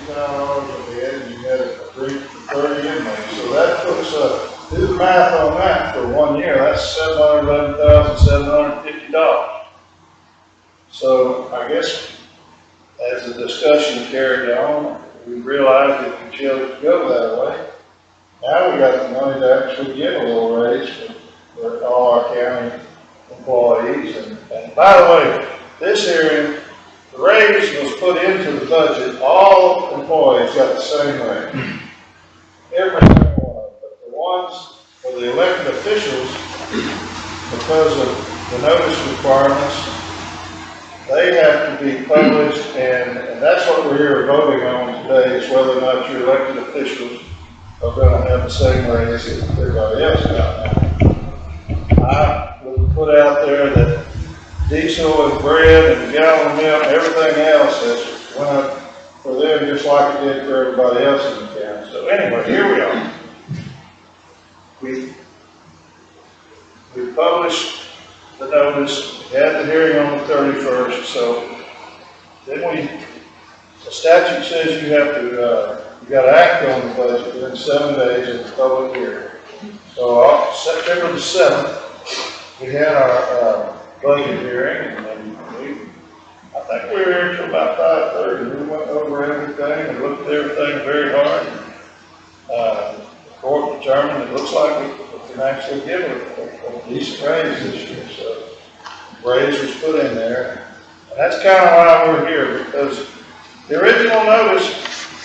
$59 a head, and you had a agreement for 30 inmates. So that puts, do the math on that for 1 year, that's $711,750. So I guess as the discussion carried on, we realized that we chose to go that way. Now we got the money to actually get a little raise for all our county employees. And by the way, this hearing, the raise was put into the budget. All employees got the same raise. Every single one of them. But the ones for the elected officials, because of the notice requirements, they have to be published, and that's what we're here voting on today, is whether or not your elected officials are going to have the same raise as everybody else got now. I would put out there that diesel and bread and gallon of milk, everything else has went up for them just like it did for everybody else in the county. So anyway, here we are. We published the notice, we had the hearing on the 31st, so then the statute says you have to, you got to act on the budget within 7 days of the public hearing. So September the 7th, we had our budget hearing, and I think we were here until about 5:30. We went over everything and looked at everything very hard. The court determined it looks like we can actually give it a decent raise this year. So raise was put in there. And that's kind of why we're here, because the original notice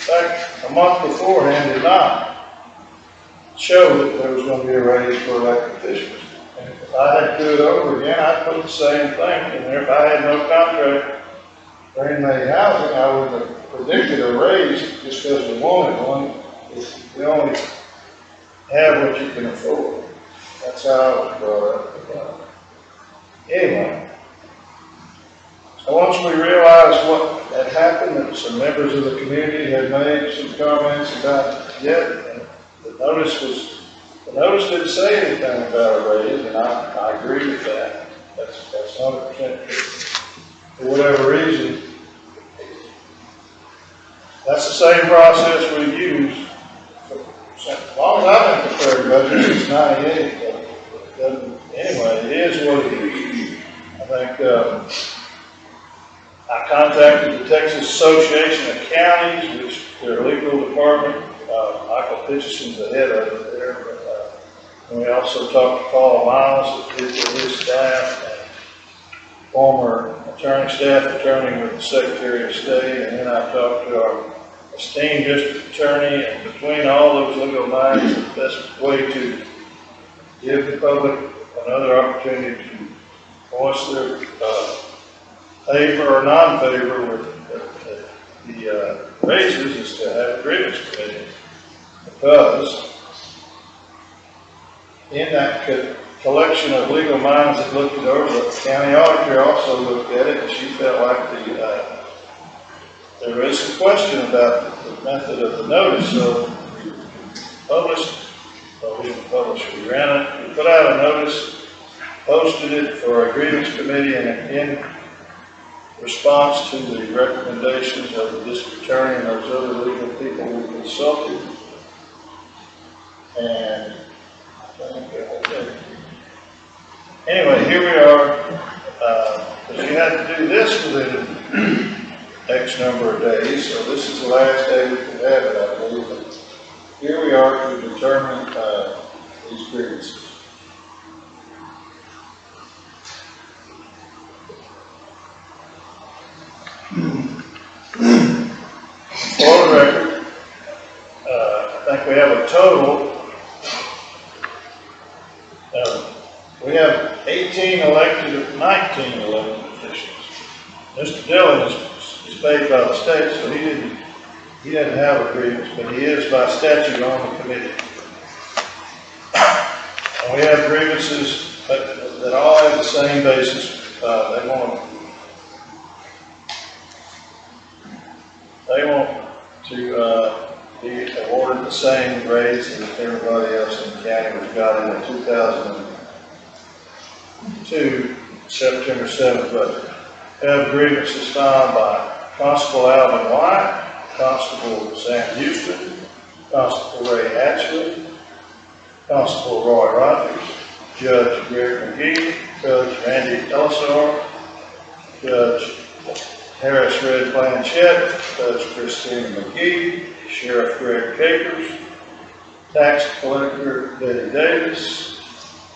back a month beforehand did not show that there was going to be a raise for elected officials. And if I had to do it over again, I'd put the same thing in there. If I had no contract for inmate housing, I would have predicted a raise just because we wanted one. We only have what you can afford. That's how I was brought up. Anyway, so once we realized what had happened, that some members of the community had made some comments about it, and the notice didn't say anything about a raise, and I agree with that. That's 100% for whatever reason. That's the same process we've used as long as I've been preparing budgets since '98. Anyway, it is what it is. I think I contacted the Texas Association of Counties, which their legal department, Michael Pitcherson's the head of it there. And we also talked to Paul Miles, his staff, and former staff attorney with the Secretary of State, and then I talked to our esteemed district attorney, and between all those legal minds, the best way to give the public another opportunity to voice their favor or non-favor with the raises is to have a grievance committee, because in that collection of legal minds that looked it over, the county auditor also looked at it, and she felt like there is some question about the method of the notice. So we ran it, we put out a notice, posted it for a grievance committee, and in response to the recommendations of the district attorney and those other legal people we consulted. And anyway, here we are. Because you had to do this within X number of days, so this is the last day we can have it, I believe. But here we are to determine these grievances. For the record, I think we have a total. We have 19 elected officials. Mr. Dillon is paid by the state, so he didn't have a grievance, but he is by statute on the committee. And we have grievances that all have the same basis. They want to be awarded the same raise that everybody else in the county was got in the 2002 September 7th budget. We have grievances filed by Constable Alvin White, Constable Sam Houston, Constable Ray Hatchley, Constable Roy Rogers, Judge Greg McGee, Judge Randy Ellisar, Judge Harris Red Blanchett, Judge Christina McGee, Sheriff Greg Capers, Tax Collector Betty Davis,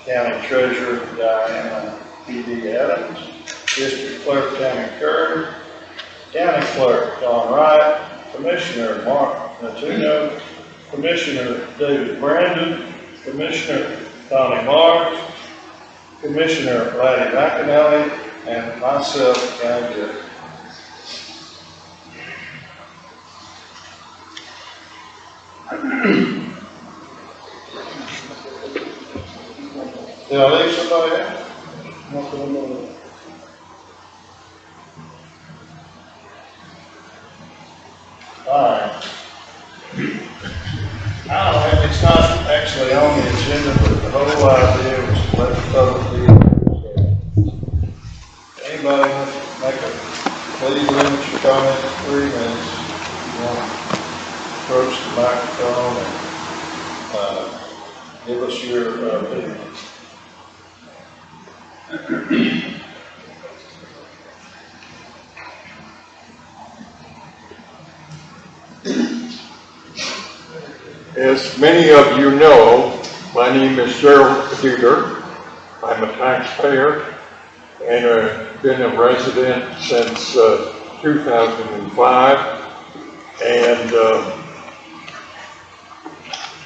County Treasurer Diana E.D. Adams, District Clerk Tammy Kerr, County Clerk Don Wright, Commissioner Mark Natuno, Commissioner David Brandon, Commissioner Donnie Mars, Commissioner Laddie McAnally, and myself, County Judge. Did I leave somebody out? Alright. I don't know, it's not actually on the agenda, but the whole idea was to let the public be able. Anybody want to make a, please limit your comments to 3 minutes. You want to approach the microphone and give us your opinion. As many of you know, my name is Gerald Dieter. I'm a taxpayer and I've been a resident since 2005. And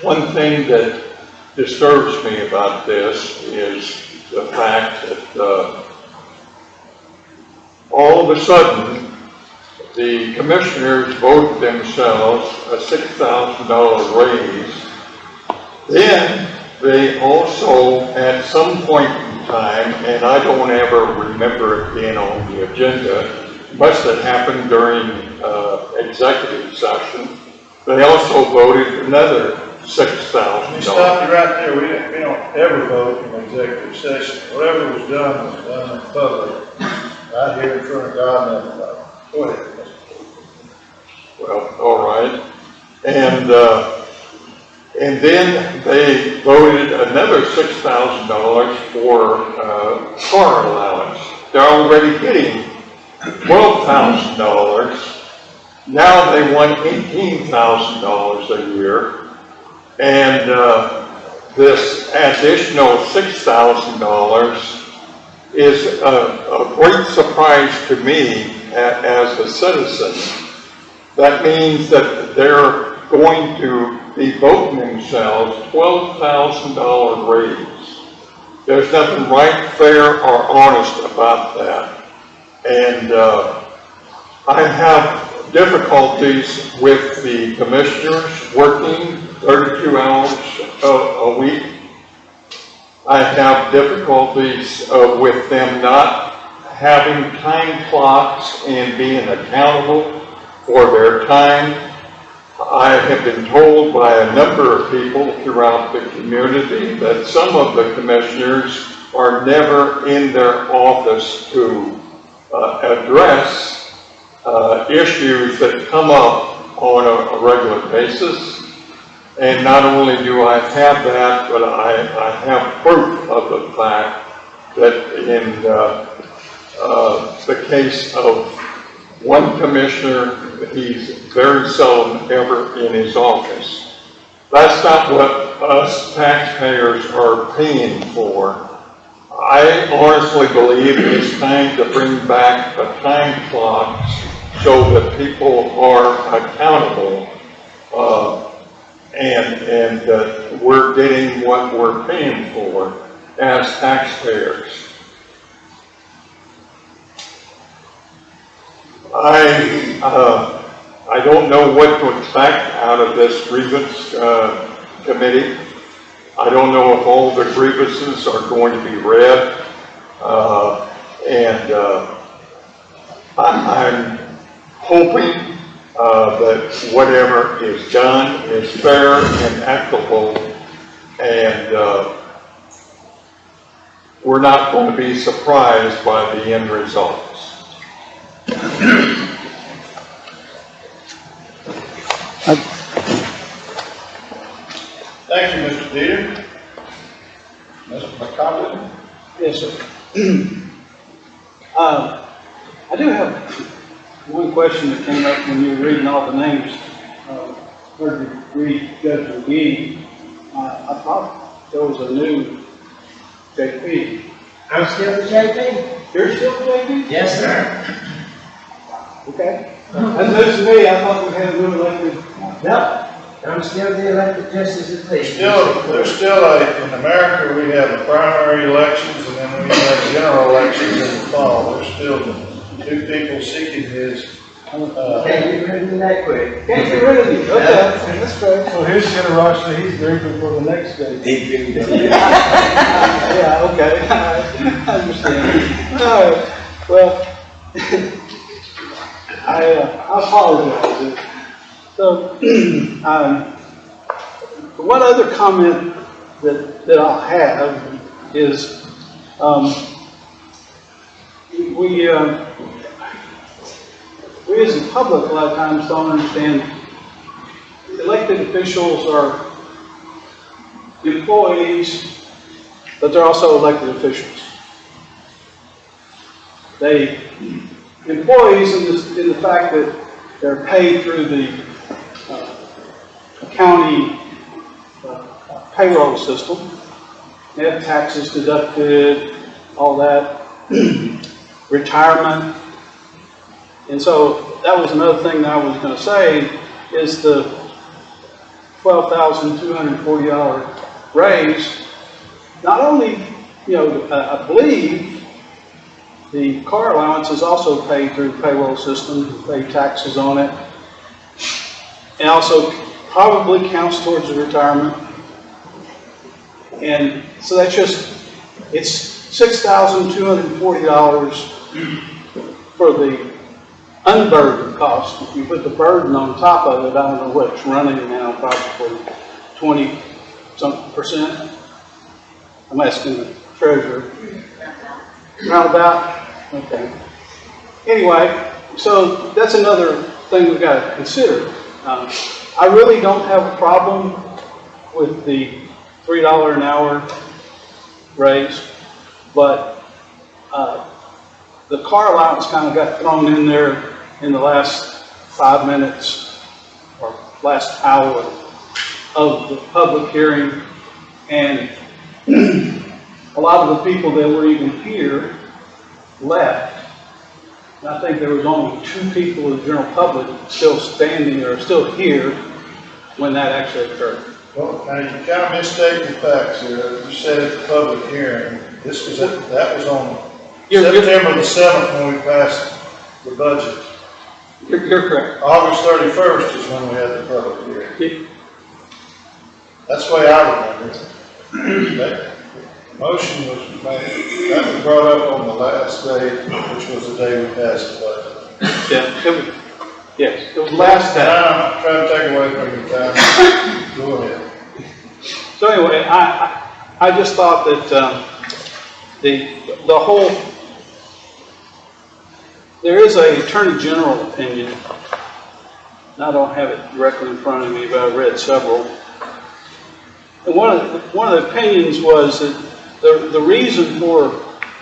one thing that disturbs me about this is the fact that all of a sudden the commissioners voted themselves a $6,000 raise. Then they also, at some point in time, and I don't ever remember it being on the agenda, must have happened during executive session, they also voted another $6,000. Let me stop you right there. We don't ever vote in executive session. Whatever was done in public, right here in front of God and everybody. Go ahead. Well, all right. And then they voted another $6,000 for car allowance. They're already getting $12,000. Now they want $18,000 a year. And this additional $6,000 is a great surprise to me as a citizen. That means that they're going to be voting themselves $12,000 raise. There's nothing right, fair, or honest about that. And I have difficulties with the commissioners working 32 hours a week. I have difficulties with them not having time clocks and being accountable for their time. I have been told by a number of people throughout the community that some of the commissioners are never in their office to address issues that come up on a regular basis. And not only do I have that, but I have proof of the fact that in the case of one commissioner, he's very seldom ever in his office. That's not what us taxpayers are paying for. I honestly believe it's time to bring back the time clocks so that people are accountable and that we're getting what we're paying for as taxpayers. I don't know what to expect out of this grievance committee. I don't know if all the grievances are going to be read, and I'm hoping that whatever is done is fair and equitable, and we're not going to be surprised by the end results. Thank you, Mr. Dieter. Mr. McCollum? Yes, sir. I do have one question that came up when you were reading all the names. Heard you read Judge McGee. I thought there was a new JP. I'm still the JP? You're still the JP? Yes, sir. Okay. That's news to me. I thought we had a new elected. No, I'm still the elected justice of the peace. There's still in America, we have primary elections and then we have general elections in the fall. There's still two people seeking his, Can't get rid of me that quick. Can't get rid of you. Okay, that's fair. So his generosity, he's grieving for the next day. Yeah, okay. I understand. All right. Well, I apologize. So, one other comment that I'll have is we as the public a lot of times don't understand elected officials are employees, but they're also elected officials. They employees in the fact that they're paid through the county payroll system. They have taxes deducted, all that, retirement. And so that was another thing that I was going to say is the $12,240 raise. Not only, I believe the car allowance is also paid through the payroll system, you pay taxes on it. And also probably counts towards the retirement. And so that's it's $6,240 for the unburdened cost. If you put the burden on top of it, I don't know what it's running now, probably 20-something%. I'm asking the treasurer. Roundabout? Okay. Anyway, so that's another thing we've got to consider. I really don't have a problem with the $3 an hour raise, but the car allowance kind of got thrown in there in the last 5 minutes or last hour of the public hearing, and a lot of the people that were even here left. And I think there was only 2 people in the general public still standing or still here when that actually occurred. well, now you kind of mistake the facts here. You said at the public hearing, that was on September the 7th when we passed the budget. You're correct. August 31st is when we had the public hearing. That's the way I remember it. That motion was made, that was brought up on the last day, which was the day we passed the budget. Yeah, yes, it was last And day. I'm not trying to take away from your time. Go ahead. So anyway, I just thought that the whole, there is a Attorney General opinion. And I don't have it directly in front of me, but I read several. And one of the opinions was that the reason for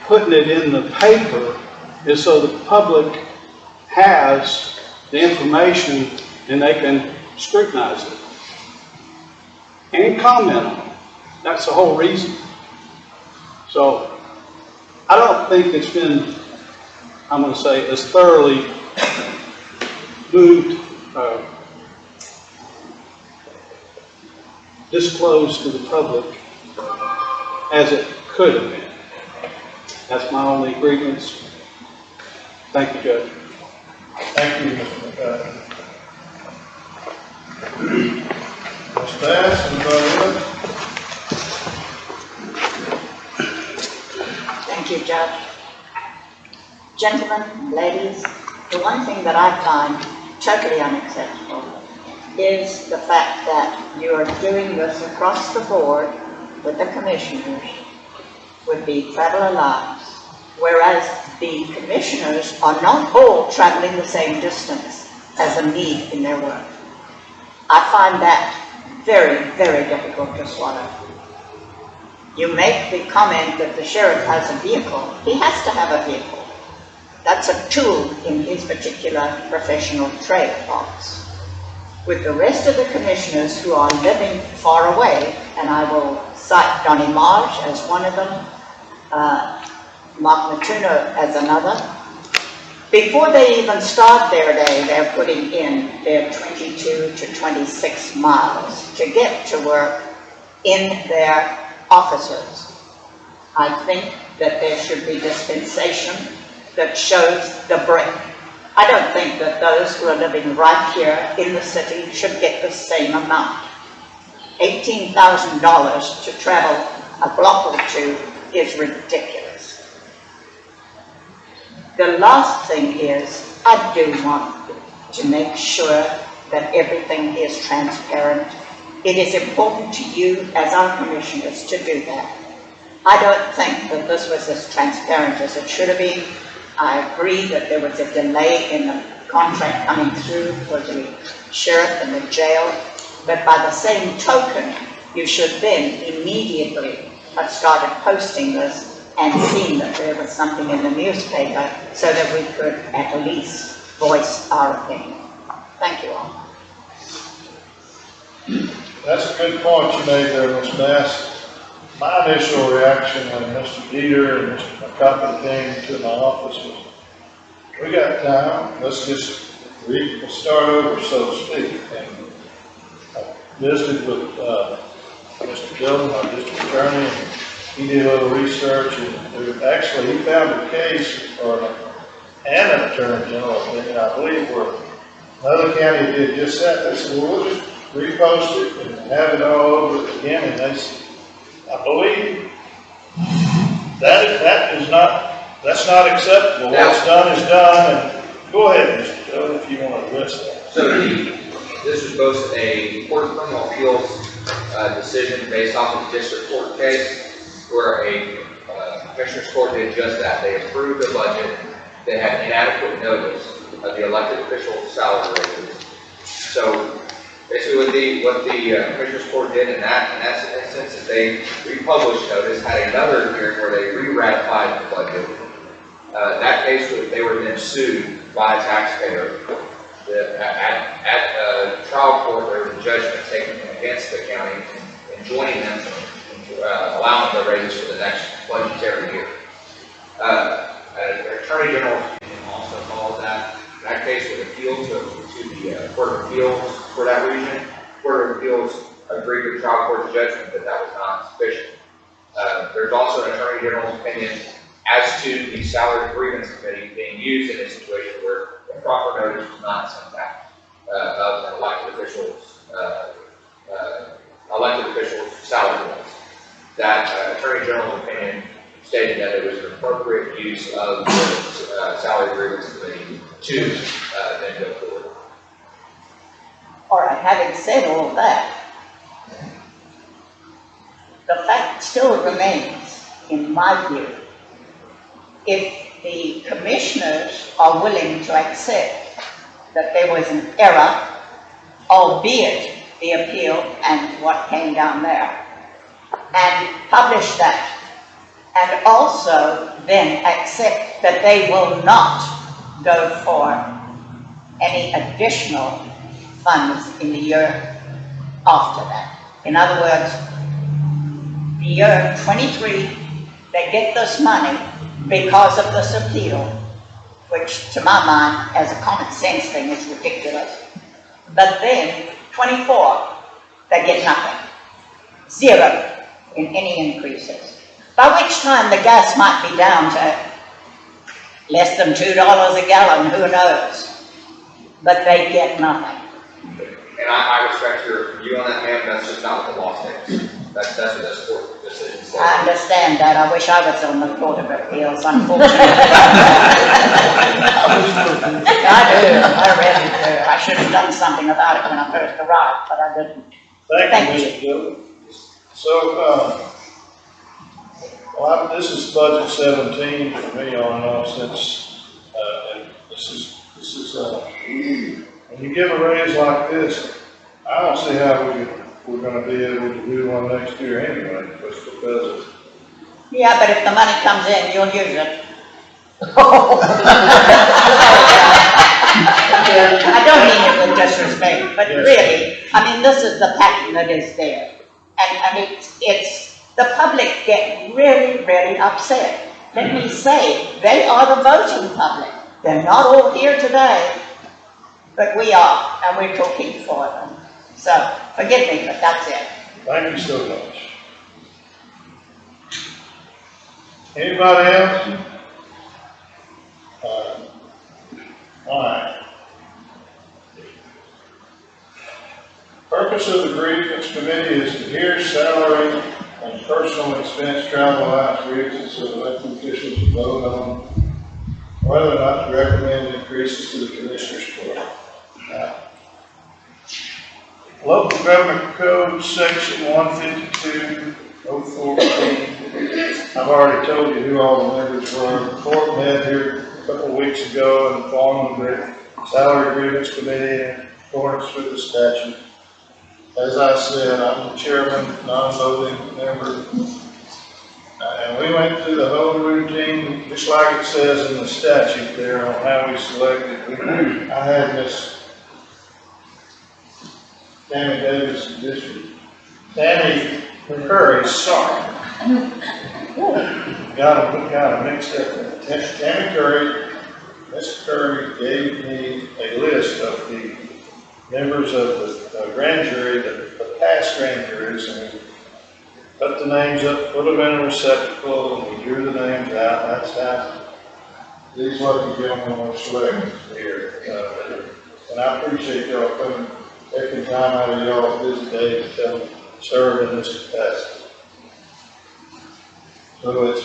putting it in the paper is so the public has the information and they can scrutinize it and comment on it. That's the whole reason. So I don't think it's been, I'm going to say, as thoroughly moved, disclosed to the public as it could have been. That's my only grievance. Thank you, Judge. Thank you, Mr. McCarthy. Ms. Bass, anybody else? Thank you, Judge. Gentlemen, ladies, the one thing that I find totally unacceptable is the fact that you are doing this across the board with the commissioners with the travel allowance, whereas the commissioners are not all traveling the same distance as a need in their work. I find that very, very difficult to swallow. You make the comment that the sheriff has a vehicle. He has to have a vehicle. That's a tool in his particular professional trade box. With the rest of the commissioners who are living far away, and I will cite Donnie Marsh as one of them, Mark Matuno as another, before they even start their day, they're putting in their 22 to 26 miles to get to work in their offices. I think that there should be dispensation that shows the break. I don't think that those who are living right here in the city should get the same amount. $18,000 to travel a block or two is ridiculous. The last thing is, I do want to make sure that everything is transparent. It is important to you as our commissioners to do that. I don't think that this was as transparent as it should have been. I agree that there was a delay in the contract coming through for the sheriff and the jail, but by the same token, you should then immediately have started posting this and seen that there was something in the newspaper so that we could at least voice our opinion. Thank you all. That's a good point you made there, Ms. Bass. My initial reaction when Mr. Dieter and Mr. McCuffin came to my office was, we got time, let's just start over, so to speak. And I visited with Mr. Dillon, our district attorney, and he did a little research, and actually he found a case for an attorney general opinion, I believe, where another county did just that. They said, well, we'll just repost it and have it all over again, and they said, I believe that's not acceptable. What's done is done, and go ahead, Mr. Joe, if you want to address that. So this was both a Court of Criminal Appeals decision based off of a district court case where a commissioner's court did just that. They approved the budget. They had inadequate notice of the elected officials' salary raises. So basically what the commissioner's court did in that instance is they republished notice, had another hearing where they re-ratified the budget. That case, they were then sued by a taxpayer. At trial court, there was a judgment taken against the county and joining them allowing the raises for the next budgetary year. The Attorney General's opinion also follows that. That case was appealed to the Court of Appeals for that region. Court of Appeals agreed with trial court's judgment that that was not sufficient. There's also an Attorney General's opinion as to the Salary Grievance Committee being used in a situation where the proper notice was not sent back of an elected official's salary raise. That Attorney General's opinion stated that it was an appropriate use of the Salary Grievance Committee to then go forward. All right, having said all that, the fact still remains, in my view, if the commissioners are willing to accept that there was an error, albeit the appeal and what came down there, and publish that, and also then accept that they will not go for any additional funds in the year after that. In other words, the year 23, they get this money because of this appeal, which to my mind, as a common sense thing, is ridiculous. But then, 24, they get nothing. Zero in any increases. By which time the gas might be down to less than $2 a gallon, who knows? But they get nothing. And I respect your view on that, ma'am. That's just not what the law states. That's what this court decision says. I understand that. I wish I was on the Court of Appeals, unfortunately. I do. I really do. I should have done something about it when I first arrived, but I didn't. Thank you, Mr. Dillon. So, this is budget 17 for me on and off since, and this is when you give a raise like this, I don't see how we're gonna be able to do one next year anyway, just because of. Yeah, but if the money comes in, you'll use it. I don't mean it with disrespect, but Yes. really, I mean, this is the pattern that is there. And it's, the public get really, really upset. Let me say, they are the voting public. They're not all here today, but we are, and we're talking for them. So, forgive me, but that's it. Thank you so much. Anybody else? All right. Purpose of the Grievance Committee is to hear salary and personal expense travel allowance grievances of elected officials to vote on whether or not to recommend increases to the Commissioners' Court. Now, Local Government Code, Section 152.014. I've already told you who all the members were. The court met here a couple of weeks ago and formed the Salary Grievance Committee in accordance with the statute. As I said, I'm the chairman, non-voting member. And we went through the whole routine, just like it says in the statute there on how we selected. I had Miss Tammy Davis, district. Tammy Curry, sorry. Got them mixed up. Tammy Curry, Miss Curry gave me a list of the members of the grand jury, the past grand juries, and we put the names up, put them in a receptacle, and we drew the names out. That's how these lucky gentlemen were selected here. And I appreciate y'all coming, taking time out of y'all's busy day to come serve in this capacity. So it's,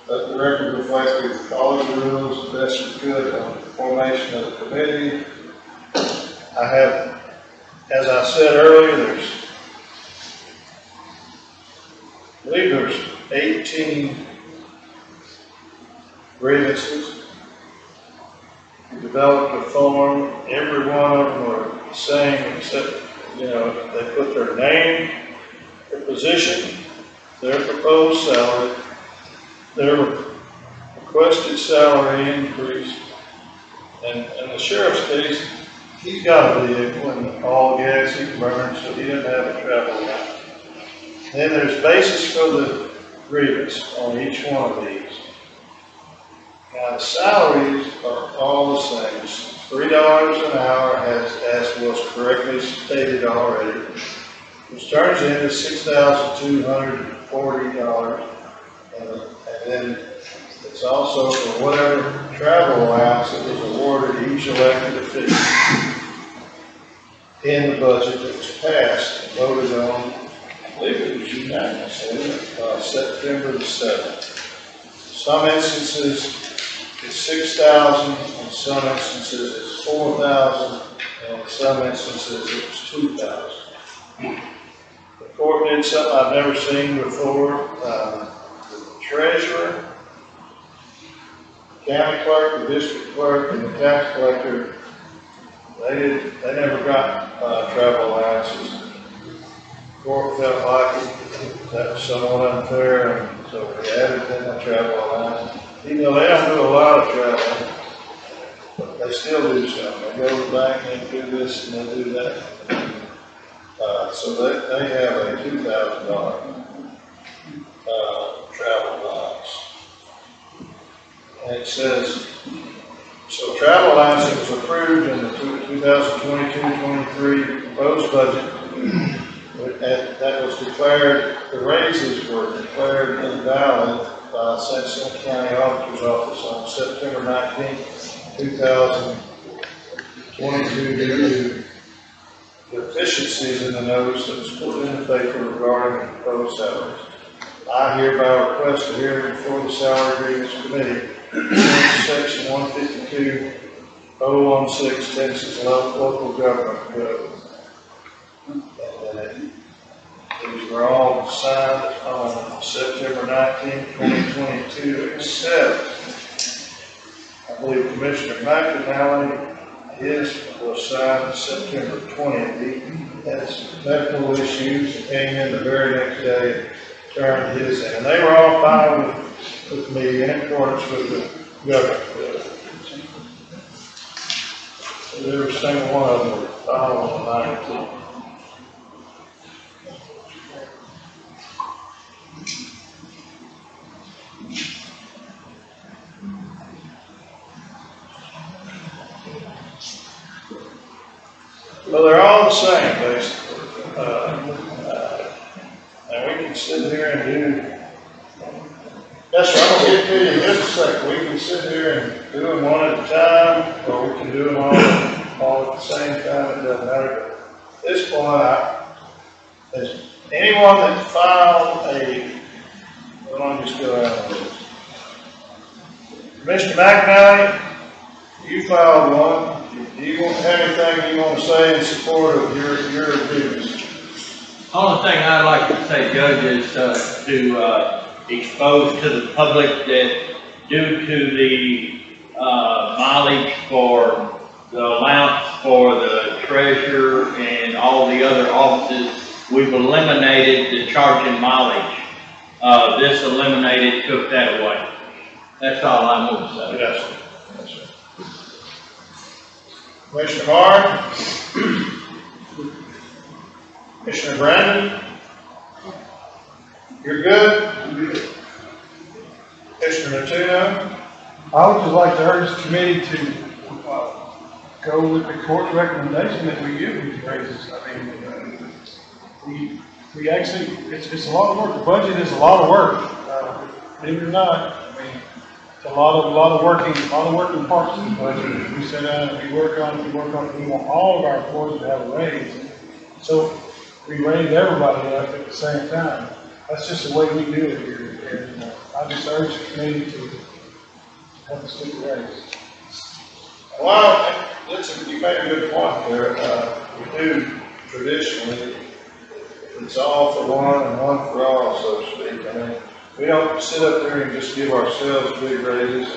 let the record reflect we followed the rules the best we could on the formation of the committee. I have, as I said earlier, I believe there's 18 grievances. We developed a form. Every one of them are the same, except, you know, they put their name, their position, their proposed salary, their requested salary increase, and the sheriff's case, he's got a vehicle and all the gas he burns, so he doesn't have a travel allowance. Then there's basis for the grievance on each one of these. Now the salaries are all the same. It's $3 an hour, as was correctly stated already, which turns into $6,240, and then it's also for whatever travel allowance that was awarded each elected official in the budget that was passed and voted on. I believe it was unanimous, September the 7th. Some instances it's 6,000, in some instances it's 4,000, and in some instances it was 2,000. The court did something I've never seen before. The treasurer, county clerk, the district clerk, and the tax collector, they never got travel allowances. The court felt like that was somewhat unfair, and so we added in the travel allowance. Even though they don't do a lot of traveling, but they still do some. They go to the bank and they do this and they do that. So they have a $2,000 travel allowance. And it says, so travel allowance that was approved in the 2022-23 proposed budget, that was declared, the raises were declared invalid by St. County Auditor's Office on September 19th, 2022, due to deficiencies in the notice that was put in the paper regarding the proposed salaries. I hereby request a hearing before the Salary Grievance Committee, Section 152.016, Texas Local Government Code. And these were all signed on September 19th, 2022, except I believe Commissioner McAnally, his was signed September 20th. had some medical issues and came in the very next day and turned his in. And they were all fine with me in accordance with the government. So every single one of them were following the 19. Well, they're all the same, basically. And we can sit here and do, yes, sir, I'm gonna get to you in just a second. We can sit here and do them one at a time, or we can do them all at the same time. It doesn't matter. But at this point, as anyone that filed let me just go out on this. Mr. McNally, you filed one. Do you have anything you want to say in support of your views? Only thing I'd like to say, Judge, is to expose to the public that due to the mileage for the allowance for the treasurer and all the other offices, we've eliminated the charging mileage. This took that away. That's all I want to say. Yes, sir. Yes, sir. Commissioner Martin? Commissioner Brandon? You're good? Commissioner Natuno? I would just like to urge the committee to go with the court's recommendation that we give these raises. I mean, we actually, it's a lot of work. The budget is a lot of work. Believe it or not, I mean, it's a lot of working parts of the budget. We sit down and we work on it. We want all of our employees to have a raise. So we raise everybody up at the same time. That's just the way we do it here. And I just urge the committee to have us get a raise. Well, listen, you made a good point there. We do traditionally, it's all for one and one for all, so to speak. I mean, we don't sit up there and just give ourselves big raises.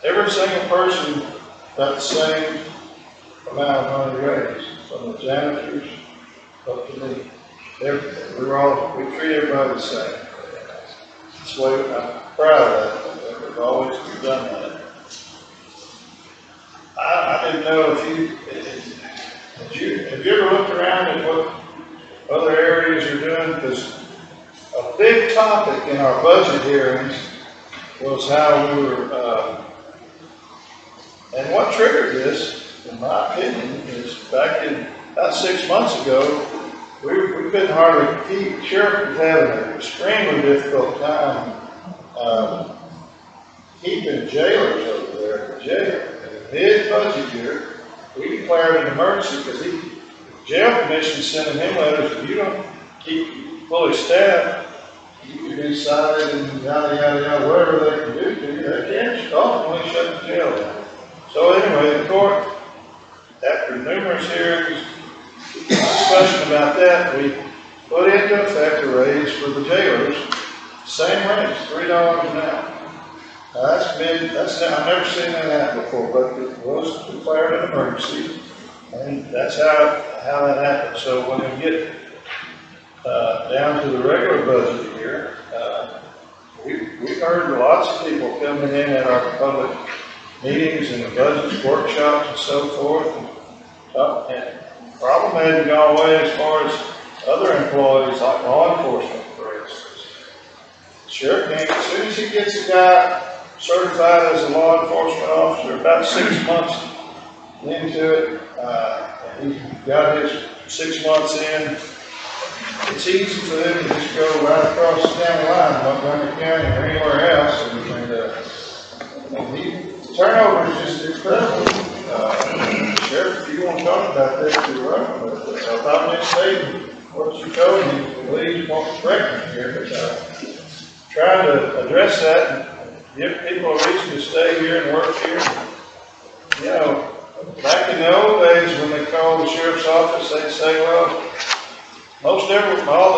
Every single person got the same amount of money raised, from the janitors up to me. We treat everybody the same. That's the way I'm proud of that. We've always done that. I didn't know have you ever looked around at what other areas are doing? Because a big topic in our budget hearings was how we were, and what triggered this, in my opinion, is back in about 6 months ago, we couldn't hardly keep. Sheriff was having an extremely difficult time keeping jailers over there in the jail. In mid-budget year, we declared an emergency because the jail commission sending him letters, if you don't keep fully staffed, you can be cited and yada, yada, yada, whatever they can do to you. They can't ultimately shut the jail down. So anyway, the court, after numerous hearings, discussion about that, we put into effect a raise for the jailers, same raise, $3 an hour. Now I've never seen that happen before, but it was declared an emergency, and that's how that happened. So when we get down to the regular budget here, we've heard lots of people coming in at our public meetings and the budget workshops and so forth, and the problem hadn't gone away as far as other employees like law enforcement, for instance. Sheriff can't, as soon as he gets a guy certified as a law enforcement officer, about 6 months into it, and he got his 6 months in, it's easy for them to just go right across the county line, Montgomery County or anywhere else, and turnover is just incredible. Sheriff, if you want to talk about that, you're welcome. But if I'm misstating what you told me, please won't correct me here, but trying to address that and give people a reason to stay here and work here. You know, back in the old days when they called the sheriff's office, they'd say, well, all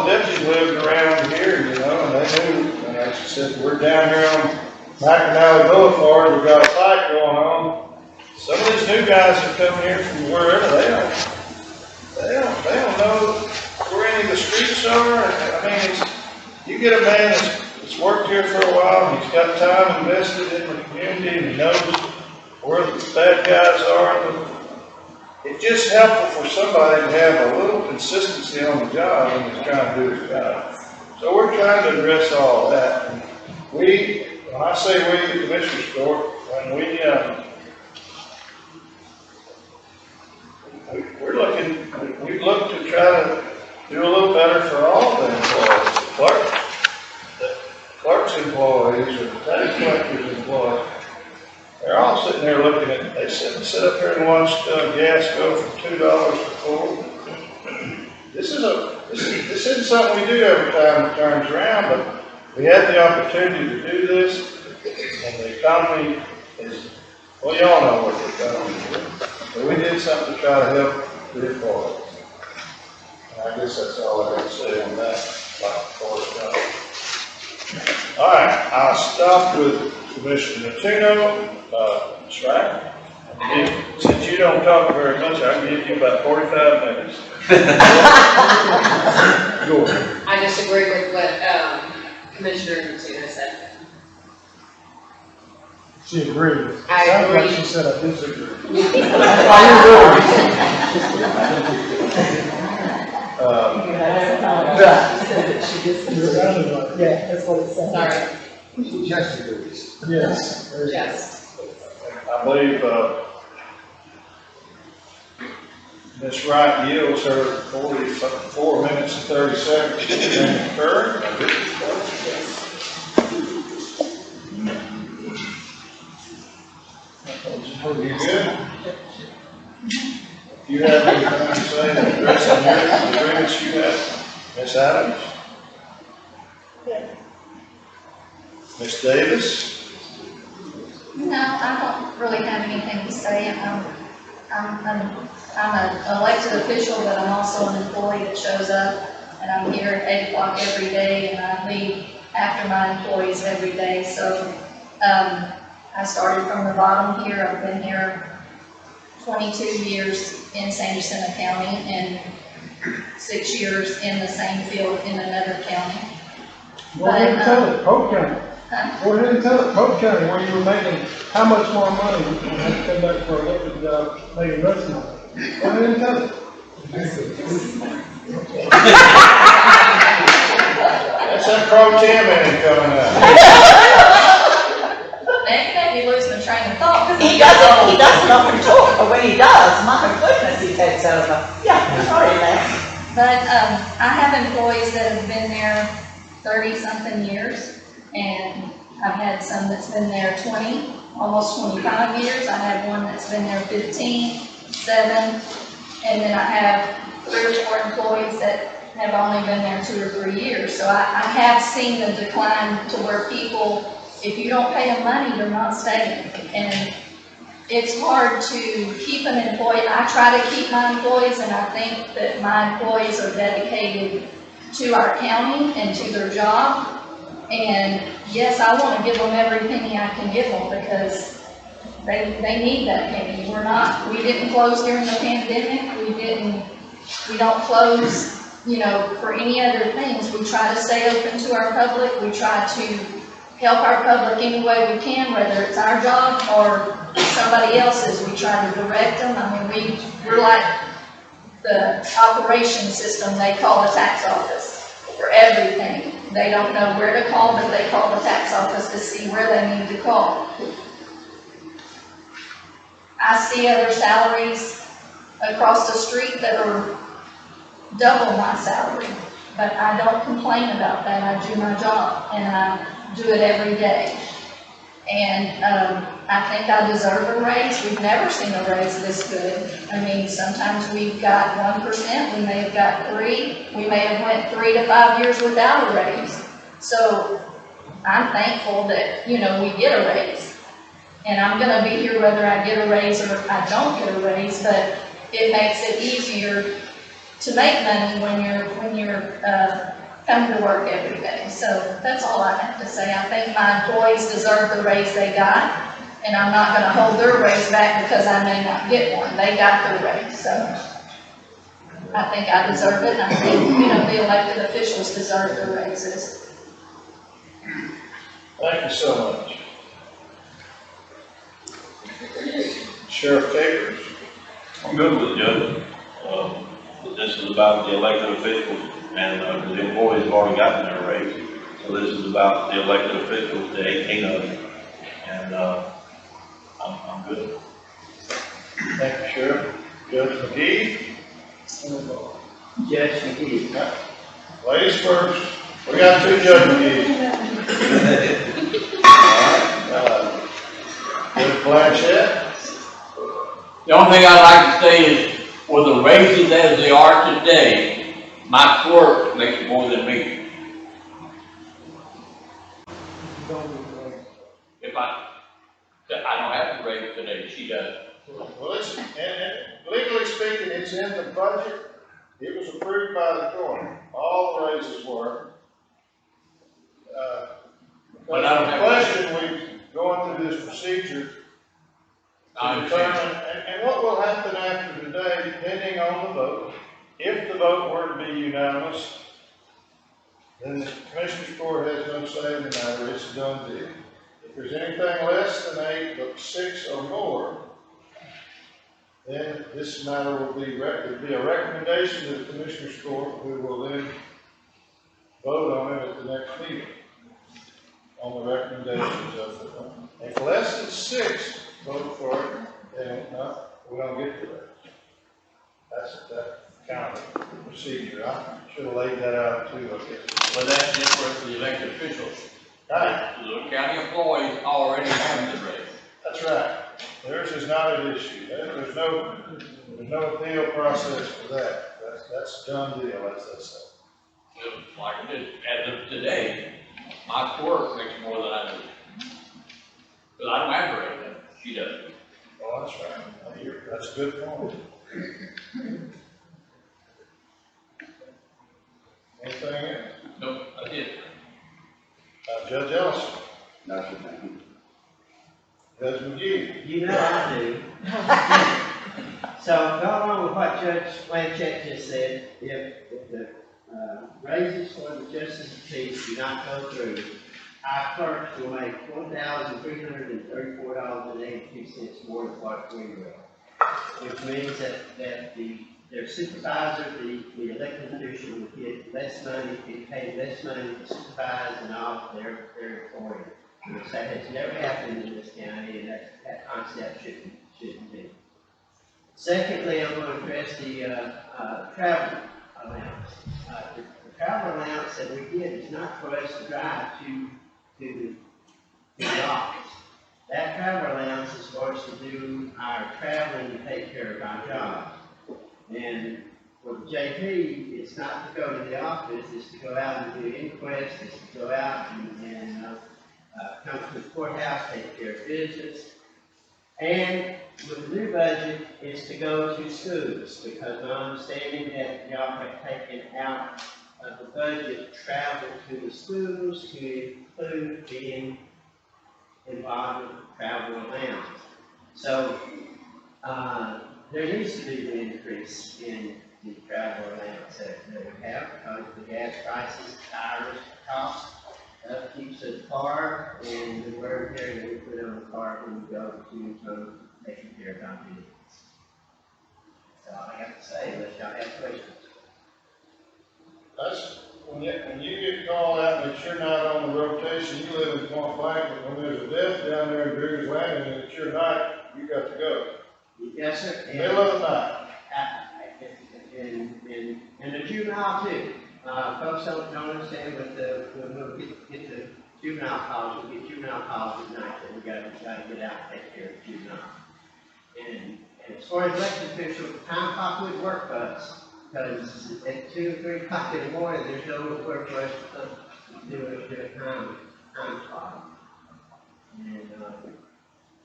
the deputies lived around here, you know, and they knew, and I said, we're down here on McAnally Boulevard, we've got a fight going on. Some of these new guys that come here from wherever they are, they don't know where any of the streets are. I mean, you get a man that's worked here for a while, and he's got time invested in the community, and he knows where the bad guys are. It's just helpful for somebody to have a little consistency on the job when he's trying to do his job. So we're trying to address all that. And when I say we, the Commissioners Court, when we look to try to do a little better for all the employees. The clerk's employees or the tax collector's employees, they're all sitting there looking at, they sit up here and watch gas go from $2 to $4. This isn't something we do every time it turns around, but we had the opportunity to do this, and the economy is, well, y'all know what the economy is. But we did something to try to help the employees. And I guess that's all I have to say on that, All right, I'll stop with Commissioner Tuno. Right? Since you don't talk very much, I can give you about 45 minutes. Go ahead. I disagree with what Commissioner Tina said. She agreed. I Sounds like agree. she said I disagree. Yeah, that's what it said. Sorry. Yes, agrees. Yes. Yes. I believe Ms. Wright yields her 4 minutes and 30 seconds to concur. You good? If you have anything to say in addressing the agreements you have, Ms. Adams? Ms. Davis? No, I don't really have anything to say. I'm an elected official, but I'm also an employee that shows up, and I'm here at 8 o'clock every day, and I leave after my employees every day. So I started from the bottom here. I've been here 22 years in San Jacinto County and 6 years in the same field in another county. Go ahead and tell it, Polk County. Go ahead and tell it, Polk County, where you were making how much more money when you had to come back for an elected job, making less money. Go ahead and tell it. That's that pro tem in coming out. Maybe you lose my train of thought. He doesn't often talk, but when he does, my goodness, he takes over. Yeah, sorry, Lex. But I have employees that have been there 30-something years, and I've had some that's been there 20, almost 25 years. I have one that's been there 15, 7, and then I have 3 or 4 employees that have only been there 2 or 3 years. So I have seen the decline to where people, if you don't pay them money, they're not staying. And it's hard to keep an employee. I try to keep my employees, and I think that my employees are dedicated to our county and to their job. And yes, I want to give them every penny I can give them because they need that penny. We didn't close during the pandemic. We don't close, for any other things. We try to stay open to our public. We try to help our public any way we can, whether it's our job or somebody else's. We try to direct them. I mean, we're like the operation system they call the tax office for everything. They don't know where to call, but they call the tax office to see where they need to call. I see other salaries across the street that are double my salary, but I don't complain about that. I do my job, and I do it every day. And I think I deserve a raise. We've never seen a raise this good. I mean, sometimes we've got 1%, we may have got 3, we may have went 3 to 5 years without a raise. So I'm thankful that, we get a raise. And I'm gonna be here whether I get a raise or I don't get a raise, but it makes it easier to make money when you're coming to work every day. So that's all I have to say. I think my employees deserve the raise they got, and I'm not gonna hold their raise back because I may not get one. They got their raise, so. I think I deserve it, and I think, you know, the elected officials deserve the raises. Thank you so much. Sheriff Capers. I'm good with it, Judge. This is about the elected officials, and the employees have already gotten their raise. So this is about the elected officials, the 18 of them, and I'm good. Thank you, Sheriff. Judge McGee. Judge McGee. Ladies first. We got two Judge McGee's. All right. Judge Blanchett. The only thing I'd like to say is, with the raises as they are today, my clerk makes more than me. If I don't have to raise today, she does. Well, listen, and legally speaking, it's in the budget. It was approved by the court. All the raises were. But I don't have. The question, we've gone through this procedure to determine, and what will happen after today, depending on the vote. If the vote were to be unanimous, then the Commissioner's Court has no say in the matter. It's a done deal. If there's anything less than 8, but 6 or more, then this matter will be, it'll be a recommendation to the Commissioner's Court, who will then vote on it at the next meeting, on the recommendations of the, if less than 6 vote for it, then no, we don't get to that. That's that kind of procedure. I should have laid that out too, I guess. But that's different for the elected officials. Right. The county employees already have the raise. That's right. Theirs is not an issue. There's no appeal process for that. That's a done deal, as they say. Like I did, as of today, my clerk makes more than I do. But I don't have a raise, she does. Oh, that's right. That's a good point. Anything else? Nope, I did. Judge Ellison. No, sir, thank you. Judge McGee. You know I do. So, go along with what Judge Blanchett just said, if the raises for the justice of peace do not go through, our clerks will make $1,334.82 more than what we will. Which means that their supervisor, the elected official, will get less money, get paid less money to supervise and all their employees. Which that has never happened in this county, and that concept shouldn't be. Secondly, I'm going to address the travel allowance. The travel allowance that we get is not for us to drive to the office. That travel allowance is for us to do our traveling to take care of our jobs. And for the JP, it's not to go to the office, it's to go out and do inquests, it's to go out and come to the courthouse, take care of business. And with the new budget, it's to go to schools, because my understanding that y'all have taken out of the budget travel to the schools to include being involved with travel allowance. So there needs to be an increase in the travel allowance that we have, because the gas prices, tires, costs, keeps the car and the wear and tear that we put on the car when we go to taking care of our business. That's all I have to say, unless y'all have questions. That's when you get called out that you're not on the rotation. You live in Point Blank, but when there's a death down there in Greer's Landing and it's your night, you got to go. Yes, sir. Middle of the night. And the juvenile too. Folks don't understand, but when we get the juvenile calls, we get juvenile calls at night that we gotta get out and take care of juvenile. And as far as elected officials, the time clock would work for us, because at 2 or 3 o'clock in the morning, there's no work for us to do a time clock.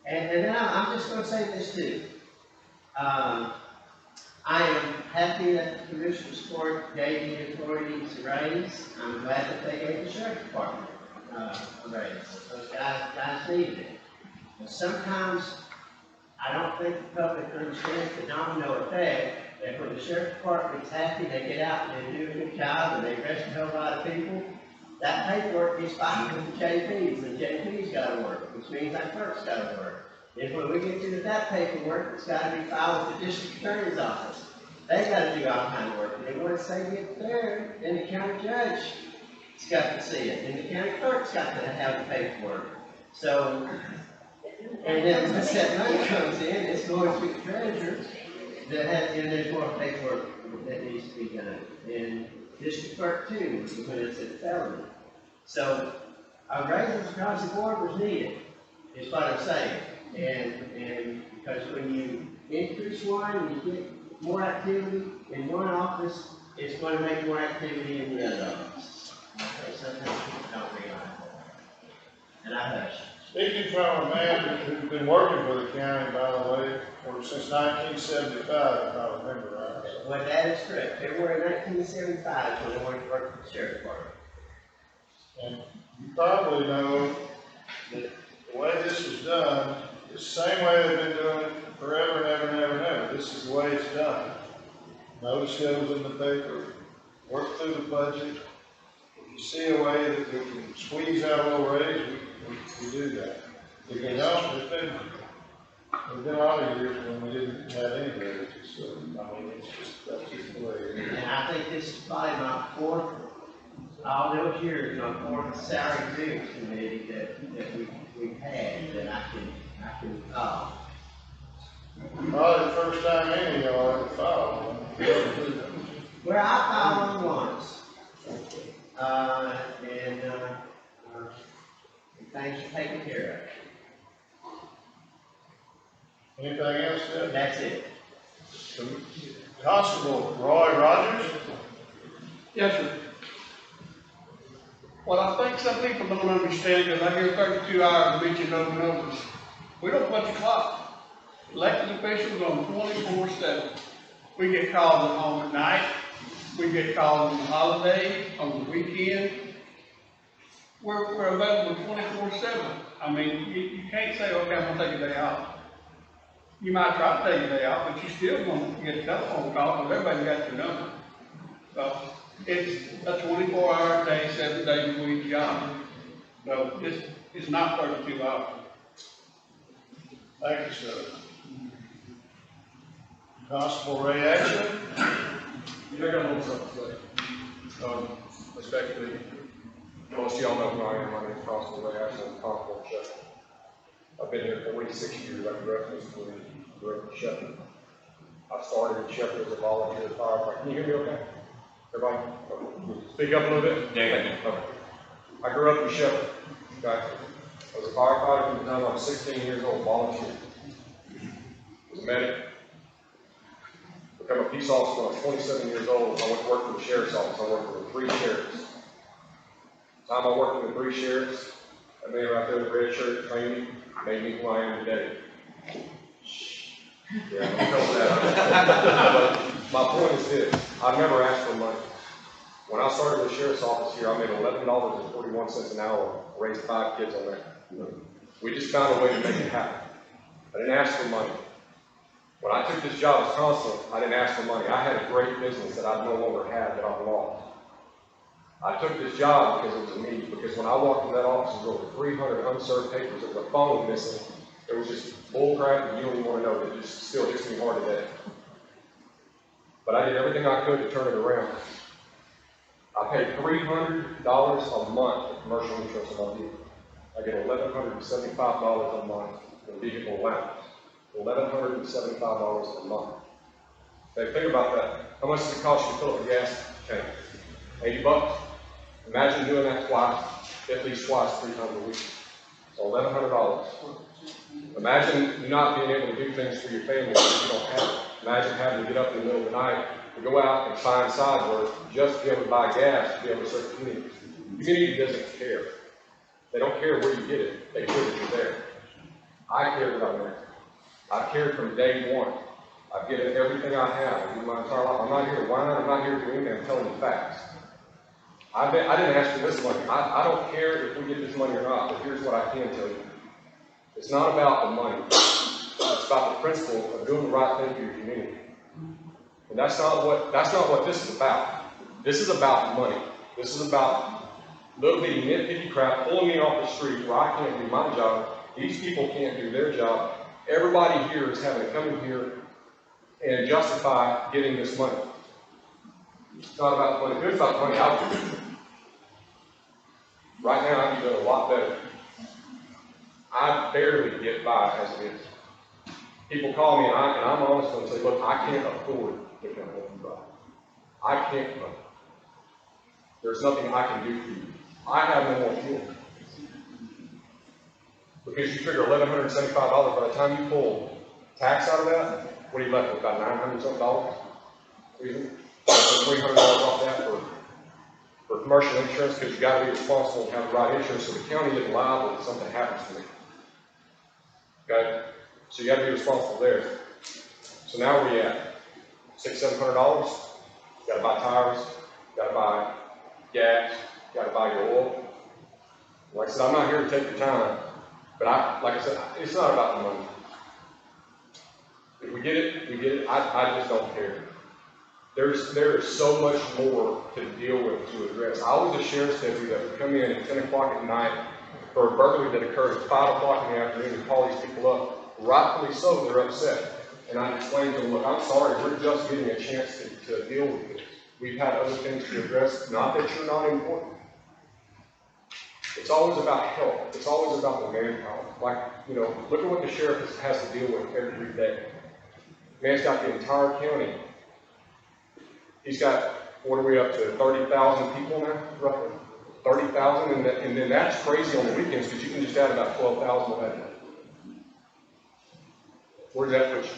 And then I'm just going to say this too. I am happy that the Commissioner's Court gave the authorities a raise. I'm glad that they gave the Sheriff Department a raise. Those guys needed it. But sometimes I don't think the public understands the domino effect And when the sheriff department's happy, they get out and they do a good job and they arrest a whole lot of people, that paperwork gets filed with the JPs, and the JP's gotta work, which means that clerk's gotta work. And when we get to that paperwork, it's gotta be filed with the district attorney's office. They gotta do all kind of work, and once they get there, then the county judge has got to see it, and the county clerk's got to have the paperwork. So, and then once that money comes in, it's going to the treasurer, that has, and there's more paperwork that needs to be done. And district clerk too, when it's a felony. So, a raises across the board was needed, is what I'm saying. And because when you increase one, you get more activity in one office, it's going to make more activity in the other office. Okay, sometimes people don't realize that. And I hush. Speaking from a man who's been working for the county, by the way, since 1975, if I remember right. Well, that is correct. February 1975 when I went to work for the sheriff's department. And you probably know that the way this was done, it's the same way they've been doing it forever and ever and ever and ever. This is the way it's done. Notice goes in the paper, work through the budget. If you see a way that we can squeeze out a little raise, we do that. If you don't, there's been a lot of years when we didn't have any raises, so, I mean, that's just the way it is. And I think this is probably my fourth, all those years, my fourth salary dues committee that we've had, that I can call. Probably the first time any of y'all ever filed one. Where I filed one once, and things are taken care Anything else, of. Deb? That's it. Constable Roy Rogers? Yes, sir. Well, I think some people don't understand, because I hear 32 hours mentioned over and over. We don't punch a clock. Elected officials on 24/7. We get calls at home at night. We get calls on the holiday, on the weekend. We're available 24/7. I mean, you can't say, okay, I'm gonna take a day off. You might try to take a day off, but you still gonna get a telephone call because everybody got your number. So it's a 24-hour day, 7 days a week job. So it's not 32 hours. Thank you, sir. Constable Ray Ashley? I got a little something to say. Respectfully, most of y'all know who I am. My name is Constable Ray Ashley. I'm Coldspring Shelter. I've been here 46 years. I grew up in Sept. I started in Sept as a volunteer firefighter. Can you hear me okay? Everybody? Speak up a little bit? Yeah. Okay. I grew up in Sept. Okay. I was a firefighter from the time I was 16 years old, volunteer. I was a medic. Become a peace officer when I was 27 years old. I went to work for the sheriff's office. I worked for the 3 sheriffs. The time I worked for the 3 sheriffs, that man right there with the red shirt trained me, made me who I am today. Yeah, don't tell that. But my point is this, I've never asked for money. When I started the sheriff's office here, I made $11.41 an hour, raised 5 kids on that. We just found a way to make it happen. I didn't ask for money. When I took this job as constable, I didn't ask for money. I had a great business that I no longer have that I've lost. I took this job because it was a need, because when I walked in that office, there was over 300 unserved papers. There was a phone missing. It was just bull crap, and you don't even want to know. It just still hits me hard today. But I did everything I could to turn it around. I paid $300 a month for commercial insurance on my vehicle. I get $1,175 a month in vehicle allowance. $1,175 a month. Now think about that. How much does it cost you to fill up a gas tank? $80. Imagine doing that twice, at least twice, 3 times a week. So $1,100. Imagine you not being able to do things for your family if you don't have it. Imagine having to get up in the middle of the night to go out and find side work just to be able to buy gas to be able to serve the community. The community doesn't care. They don't care where you get it. They care that you're there. I care that I'm there. I've cared from day one. I've given everything I have in my entire life. I'm not here to whine. I'm not here to do anything. I'm telling you facts. I didn't ask for this money. I don't care if we get this money or not, but here's what I can tell you. It's not about the money. It's about the principle of doing the right thing for your community. And that's not what this is about. This is about money. This is about little bitty nitpicky crap pulling me off the street where I can't do my job. These people can't do their job. Everybody here is having to come in here and justify getting this money. It's not about the money. It's about the money out there. Right now, I'd be doing a lot better. I barely get by as it is. People call me and I'm honest and say, look, I can't afford to come home and buy. I can't buy. There's nothing I can do for you. I have no more fuel. Because you figure $1,175 by the time you pull tax out of that, what are you left with, about $900 something? Even $300 off that for commercial insurance, because you got to be responsible and have the right insurance, so the county isn't liable if something happens to me. Okay? So you got to be responsible there. So now where are you at? $600, $700? You got to buy tires, you got to buy gas, you got to buy your oil. Like I said, I'm not here to take your time, but like I said, it's not about the money. If we get it, we get it. I just don't care. There is so much more to deal with, to address. I was a sheriff's deputy that would come in at 10 o'clock at night for a burglary that occurred at 5 o'clock in the afternoon and call these people up. Rightfully so, they're upset. And I explained to them, look, I'm sorry, we're just getting a chance to deal with this. We've had other things to address, not that you're not important. It's always about help. It's always about the manpower. Like, look at what the sheriff has to deal with every day. Man's got the entire county. He's got, what are we up to, 30,000 people now, roughly? 30,000, and then that's crazy on the weekends, because you can just add about 12,000 of that. Where's that put you?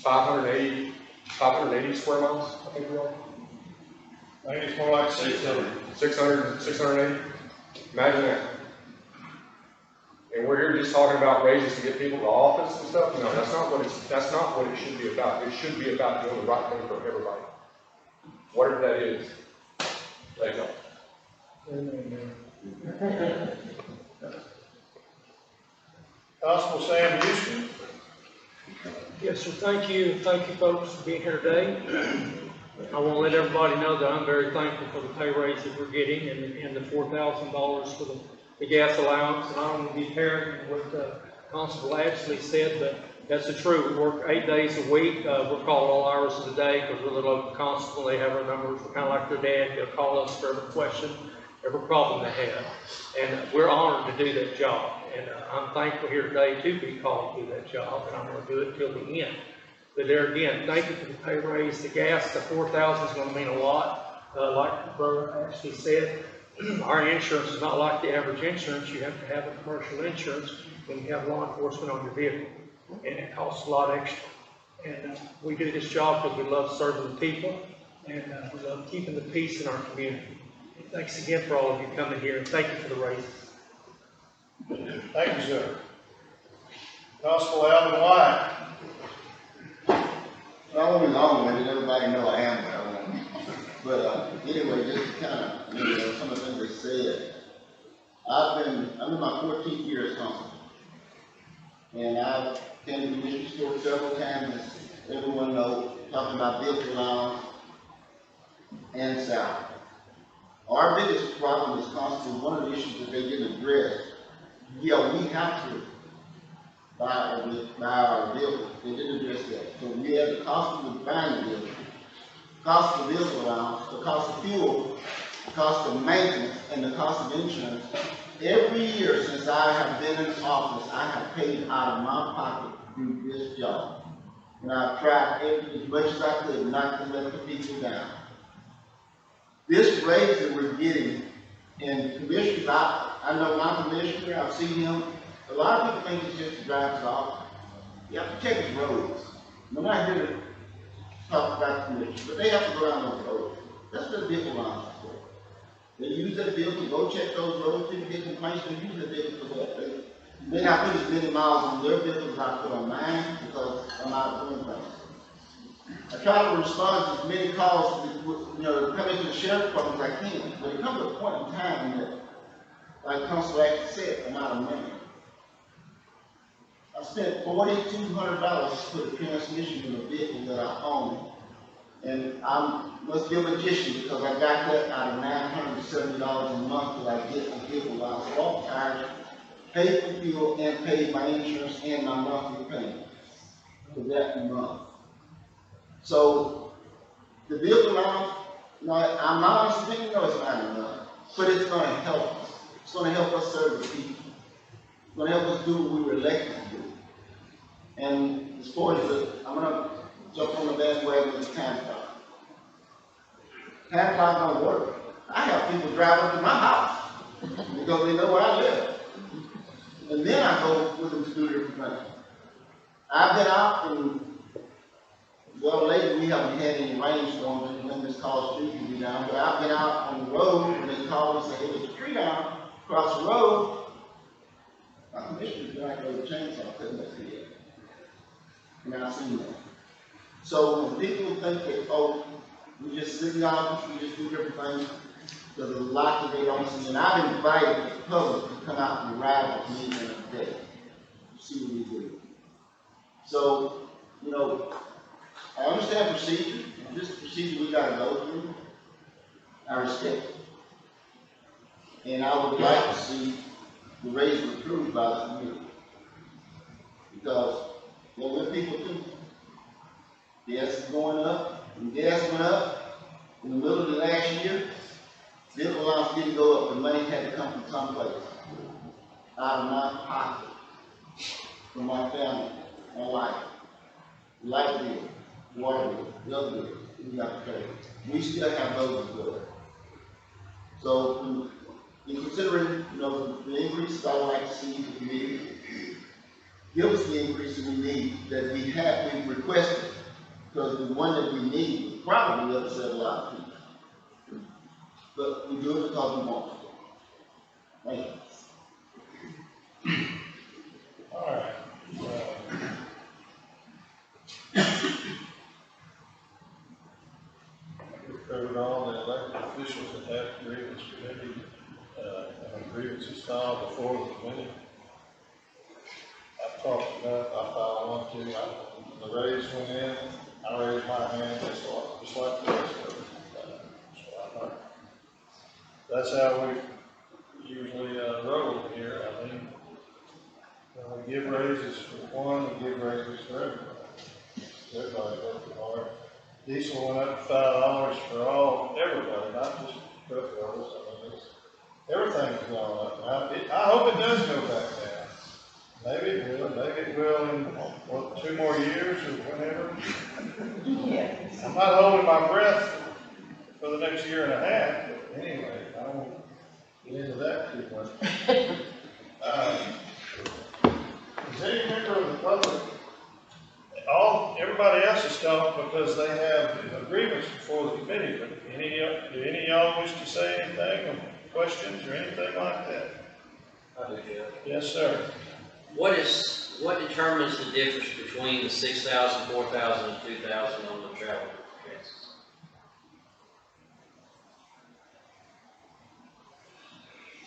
580 square miles, I think we are. I think it's more like 600. 680? Imagine that. And we're here just talking about raises to get people to office and stuff. No, that's not what it should be about. It should be about doing the right thing for everybody. Whatever that is. There you go. Constable Sam Houston. Yes, sir. Thank you folks for being here today. I want to let everybody know that I'm very thankful for the pay raise that we're getting and the $4,000 for the gas allowance. And I don't want to be parroting what Constable Ashley said, but that's the truth. We work 8 days a week. We're called all hours of the day because we're the local constable. They have our numbers. We're kind of like their dad. They'll call us for every question, every problem they have. And we're honored to do that job. And I'm thankful here today to be called to do that job. And I'm going to do it till the end. But there again, thank you for the pay raise. The gas, the $4,000 is going to mean a lot. Like Brother Ashley said, our insurance is not like the average insurance. You have to have a commercial insurance when you have law enforcement on your vehicle. And it costs a lot extra. And we do this job because we love serving the people and we love keeping the peace in our community. And thanks again for all of you coming here, and thank you for the raises. Thank you, sir. Constable Alvin White. I won't be long with it, everybody know I am where I want. But anyway, just to kind of, some of the things they said. I'm in my 14th year as constable. And I've been to the mission store several times, as everyone knows, talking about vehicle allowance and salary. Our biggest problem is constable, one of the issues that they didn't address. Yeah, we have to buy our vehicle. They didn't address that. So we have the cost of buying the vehicle, cost of the vehicle allowance, the cost of fuel, the cost of maintenance, and the cost of insurance. Every year since I have been in office, I have paid out of my pocket to do this job. And I've tried as much as I could not to let the people down. This raise that we're getting, and commissioners, I know my commissioner, I've seen him. A lot of people think it's just to drive to the office. You have to check his roads. I'm not here to talk about the commission, but they have to go down those roads. That's what the vehicle allowance is for. They use that vehicle, go check those roads, people get complaints, they use that vehicle for that. They may not put as many miles on their vehicle as I put on mine because I'm out doing things. I try to respond to as many calls, come into the sheriff's department as I can. But it comes to a point in time that, like Constable actually said, I'm out of money. I spent $4,200 to put a transmission in a vehicle that I own. And I must be a magician because I got that out of $970 a month that I get on vehicle allowance, bought tires, paid for fuel, and paid my insurance and my monthly payment for that month. So the vehicle allowance, no, I'm not honest opinion, no, it's not enough, but it's going to help us. It's going to help us serve the people. It's going to help us do what we were elected to do. And as far as I'm going to jump on the bandwagon with the time clock. Time clock don't work. I have people drive up to my house because they know where I live. And then I go with them to do different things. I've been out and, well, lately we haven't had any rainstorms and when this cause street can be down, but I've been out on the road and they call and say, hey, there's a tree down across the road. My commissioner's going to go to chainsaw cutting that tree up. And I've seen that. So when people think that, oh, we just sit in the office, we just do different things, there's a lot that they don't see. And I've invited the public to come out and ride with me in a day to see what we do. So, you know, I understand procedure, and this procedure we got to go through. I respect it. And I would like to see the raise approved by the community. Because, well, when people do, gas is going up, and gas went up in the middle of the last year, vehicle allowance didn't go up, the money had to come from someplace. Out of my pocket, from my family, my life, light bill, water bill, the other bill, we got to pay. We still have those as well. So, in considering, you know, the increases I would like to see the committee give us the increases we need that we have been requested. Because the one that we need would probably upset a lot of people. But we do it because we want to. Thank you. All right. We've covered all the elected officials that have grievance committee, and grievances filed before the committee. I've talked about, I filed one too, when the raise went in, I raised my hand, just like the rest of it. That's how we usually roll here. I mean, when we give raises for one, we give raises for everybody. Everybody working hard. Diesel went up $5 for everybody, not just truck drivers. I mean, everything's going up. Now, I hope it does go back down. Maybe it will. Maybe it will in, what, 2 more years or whenever. Yeah. I'm not holding my breath for the next year and a half, but anyway, I won't get into that too much. Is any member of the public, everybody else is talking because they have agreements before the committee, but do any of y'all wish to say anything, or questions, or anything like that? I do, yeah. Yes, sir. What determines the difference between the 6,000, 4,000, and 2,000 on the travel expenses?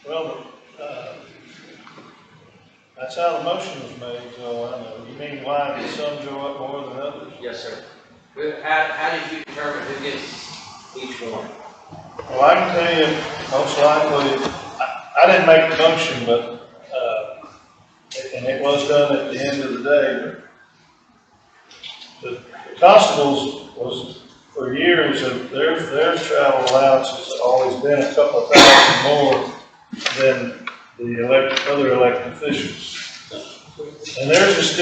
Well, that's how the motion was made, so I know. You mean why did some go up more than others? Yes, sir. How did you determine who gets each one? Well, I can tell you, most likely, I didn't make the motion, but, and it was done at the end of the day, but the constables was, for years, their travel allowance has always been a couple of thousand more than the other elected officials. And theirs is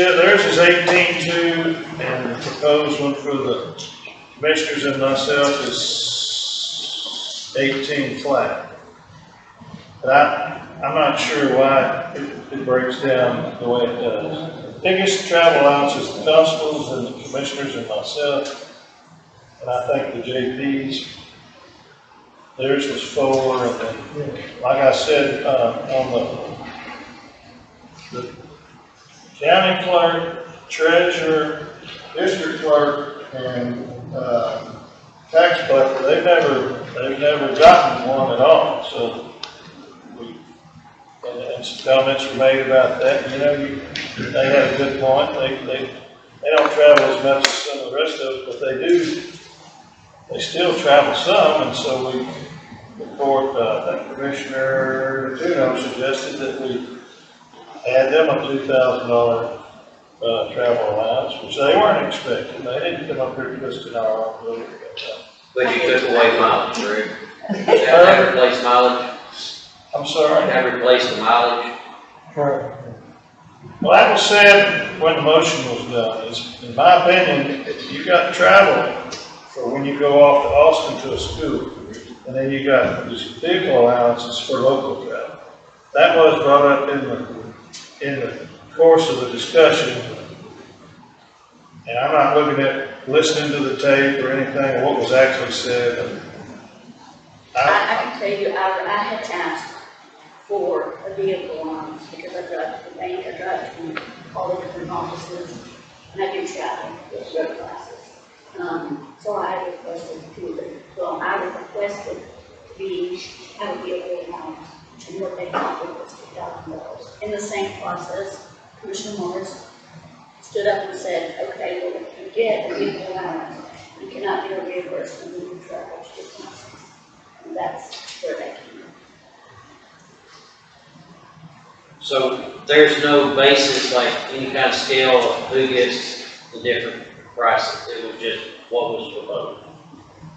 18.2, and the proposed one for the commissioners and myself is 18 flat. But I'm not sure why it breaks down the way it does. The biggest travel allowance is the constables and the commissioners and myself, and I think the JPs. Theirs was 4, and then, like I said, on the county clerk, treasurer, district clerk, and tax collector, they've never gotten one at all. So, and and some comments were made about that. You know, they had a good point. They don't travel as much as some of the rest of us, but they still travel some, and so we, the court, I think Commissioner Tuno suggested that we add them a $2,000 travel allowance, which they weren't expecting. They didn't come up here twisting our arm. Really. But you took away mileage, right? That replaced mileage? I'm sorry? That replaced the mileage? Correct. Well, that was said when the motion was done. In my opinion, you got travel for when you go off to Austin to a school, and then you got these vehicle allowances for local travel. That was brought up in the course of the discussion, and I'm not looking at listening to the tape or anything of what was actually said. I can tell you, I had asked for a vehicle allowance because I drive to the bank, I drive to all the different offices, and I do travel, road classes. So I requested I requested to have a vehicle allowance, and what they offered was $2,000. In the same process, Commissioner Morris stood up and said, okay, well, if you get a vehicle allowance, you cannot get a reimbursement when you travel to the classes. And that's where that came in. So there's no basis, like any kind of scale of who gets the different prices. It was just what was proposed.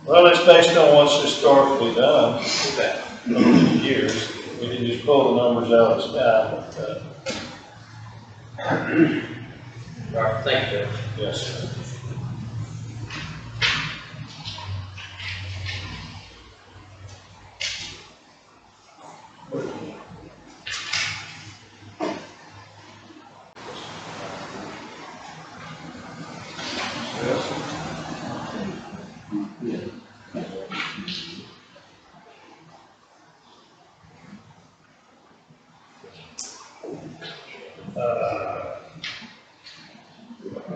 Well, it's based on what's historically done Okay. over the years. We didn't just pull the numbers out of the sky. All right, thank you, Judge. Yes, sir.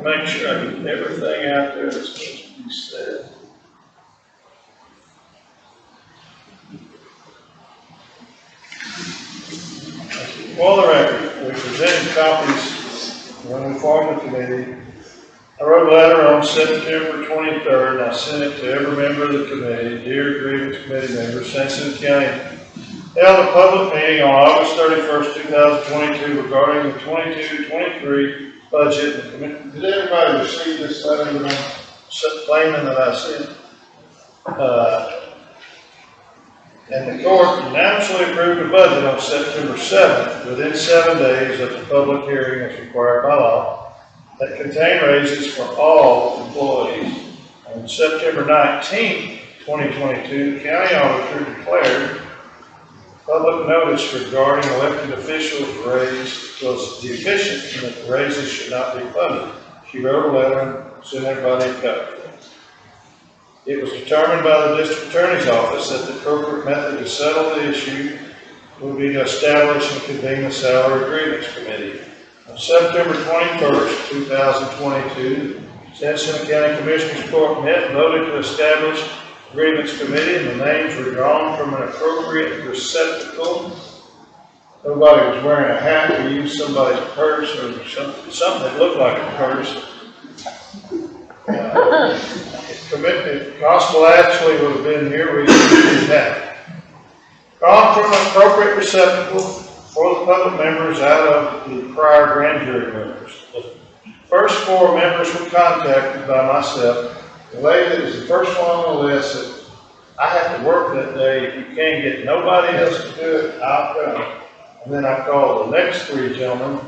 Make sure I get everything out there that's supposed to be said. For the record, we presented copies when we formed the committee. I wrote a letter on September 23rd, and I sent it to every member of the committee. Dear Grievance Committee members, St. County held a public meeting on August 31st, 2022 regarding the 22-23 budget. Did everybody receive this letter that I'm claiming that I sent? And the court unanimously approved the budget on September 7th, within 7 days of the public hearing as required by law, that contained raises for all employees. On September 19th, 2022, the county auditor declared public notice regarding elected officials' raise was deficient and that the raises should not be funded. She wrote a letter and sent everybody a copy. It was determined by the district attorney's office that the appropriate method to settle the issue would be to establish and convene a salary grievance committee. On September 21st, 2022, St. County Commissioners Court met and voted to establish a grievance committee, and the names were drawn from an appropriate receptacle. Nobody was wearing a hat. We used somebody's purse or something that looked like a purse. If Constable Ashley would have been here, we would have that. Drawn from an appropriate receptacle for the public members out of the prior grand jury members. The first 4 members were contacted by myself. The lady that was the first one on the list said, I have to work that day. If you can't get nobody else to do it, I'll come. And then I called the next 3 gentlemen,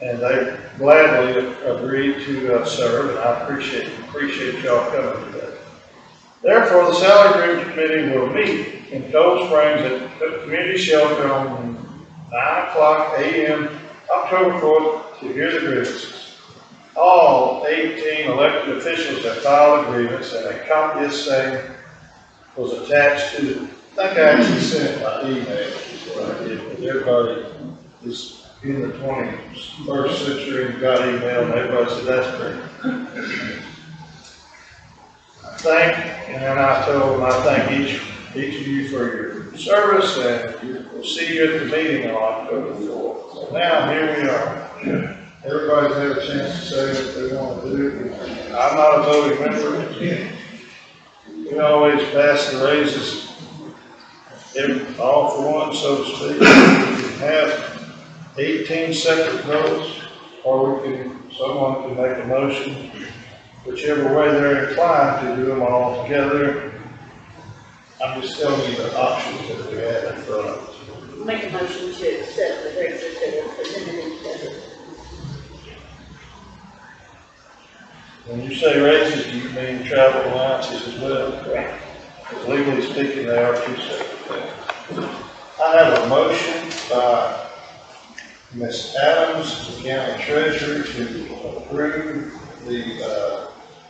and they gladly agreed to serve, and I appreciate y'all coming today. Therefore, the Salary Grievance Committee will meet in Cold Springs at the Community Shelter on 9:00 a.m. October 4th to hear the grievances. All 18 elected officials have filed a grievance, and a copy of the same was attached to it. I think I actually sent it by email, is what I did, but everybody is in the 21st century and got email, and everybody said, that's great. And then I told them I thank each each of you for your service, and we'll see you at the meeting on October 4th. So now, here we are. Everybody's had a chance to say what they want to do. I'm not a voting member. We always pass the raises all for one, so to speak. We can have 18 separate votes, or someone can make a motion, whichever way they're inclined to do them all together. I'm just telling you the options that we have in front of us. Make a motion to accept the raises that were presented in the budget. When you say raises, do you mean travel allowances as well? Correct. Because legally speaking, they are two separate things. I have a motion by Ms. Adams, the county treasurer, to approve the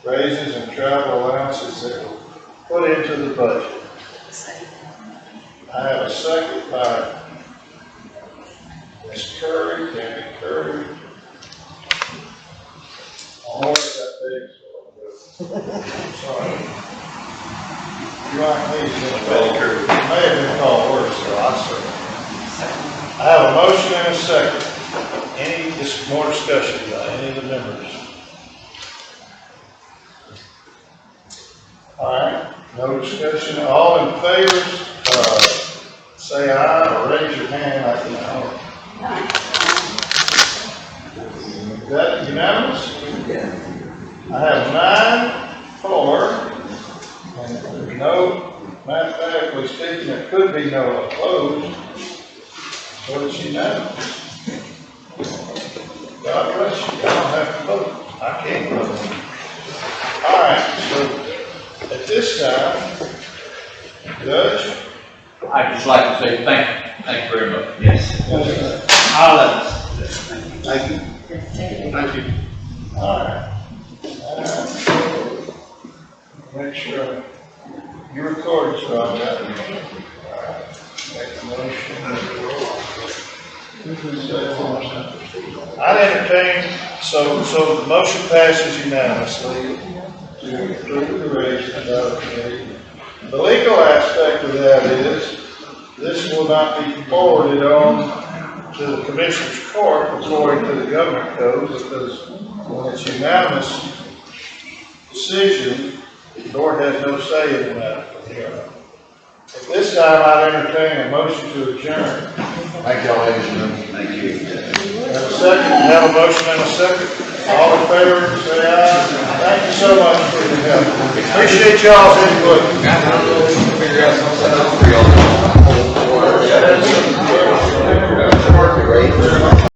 raises and travel allowances that were put into the budget. I have a second by Ms. Curry, Tammy Curry. Always that big, so I'm sorry. You like me, you may have been called worse, so I have a motion and a second. Any more discussion by any of the members? All right, no discussion. All in favor, say aye or raise your hand. I can know. Is that unanimous? I have 9 for, and no, mathematically speaking, there could be no opposed. So it's unanimous. God bless you. I don't have to vote. I can't vote. All right, so at this time, Judge? I'd just like to say thank you very much. Yes. All of us. Thank you. Thank you. All right. Make sure you record it, so I've got it. All right. Make a motion. I entertain, so the motion passes unanimously to approve the raise of the committee. The legal aspect of that is, this will not be forwarded on to the Commissioner's Court according to the government code, because when it's unanimous decision, the board has no say in that from here on. At this time, I'd entertain a motion to adjourn. Thank y'all, ladies and gentlemen. Thank you. Have a second, have a motion and a second. All in favor, say aye. Thank you so much for your help. Appreciate y'all's input. Figure out something else for y'all.